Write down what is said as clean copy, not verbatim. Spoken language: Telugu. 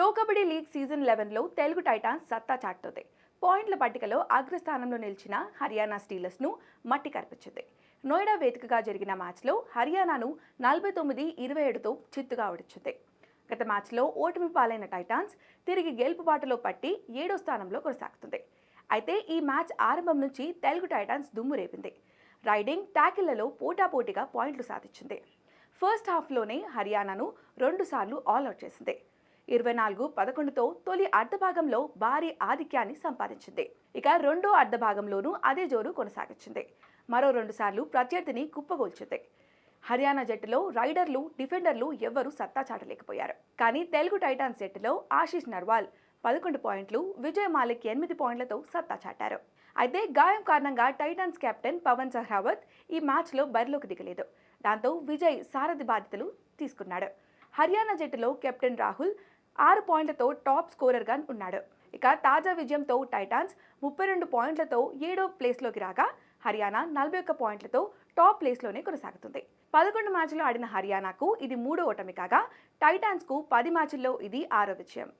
ప్రో కబడ్డీ లీగ్ సీజన్ 11లో తెలుగు టైటాన్స్ సత్తా చాటుతోంది. పాయింట్ల పట్టికలో అగ్రస్థానంలో నిలిచిన హర్యానా స్టీలర్స్ను మట్టి కరిపించింది. నోయిడా వేదికగా జరిగిన మ్యాచ్లో హర్యానాను 49-27తో చిత్తుగా ఓడించింది. గత మ్యాచ్లో ఓటమి పాలైన టైటాన్స్ తిరిగి గెలుపు బాటలో పట్టి 7వ స్థానంలో కొనసాగుతుంది. అయితే ఈ మ్యాచ్ ఆరంభం నుంచి తెలుగు టైటాన్స్ దుమ్ము రేపింది. రైడింగ్, ట్యాకిళ్లలో పోటాపోటీగా పాయింట్లు సాధించింది. ఫస్ట్ హాఫ్లోనే హర్యానాను 2 సార్లు ఆల్అవుట్ చేసింది. 24-11తో తొలి అర్ధభాగంలో భారీ ఆధిక్యాన్ని సంపాదించింది. ఇక రెండో అర్ధభాగంలోనూ అదే జోరు కొనసాగించింది. మరో 2 సార్లు ప్రత్యర్థిని కుప్పగొల్చింది. హర్యానా జట్టులో రైడర్లు, డిఫెండర్లు ఎవ్వరూ సత్తా చాటలేకపోయారు. కానీ తెలుగు టైటాన్స్ జట్టులో ఆశీష్ నర్వాల్ 11 పాయింట్లు, విజయ్ మాలిక్ 8 పాయింట్లతో సత్తా చాటారు. అయితే గాయం కారణంగా టైటాన్స్ కెప్టెన్ పవన్ సహ్రావత్ ఈ మ్యాచ్లో బరిలోకి దిగలేదు. దాంతో విజయ్ సారథి బాధ్యతలు తీసుకున్నాడు. హర్యానా జట్టులో కెప్టెన్ రాహుల్ 6 పాయింట్లతో టాప్ స్కోరర్గా ఉన్నాడు. ఇక తాజా విజయంతో టైటాన్స్ 32 పాయింట్లతో 7వ ప్లేస్లోకి రాగా హర్యానా 41 పాయింట్లతో టాప్ ప్లేస్లోనే కొనసాగుతుంది. 11 మ్యాచ్లు ఆడిన హర్యానాకు ఇది 3వ ఓటమి కాగా టైటాన్స్కు 10 మ్యాచ్ల్లో ఇది 6వ విజయం.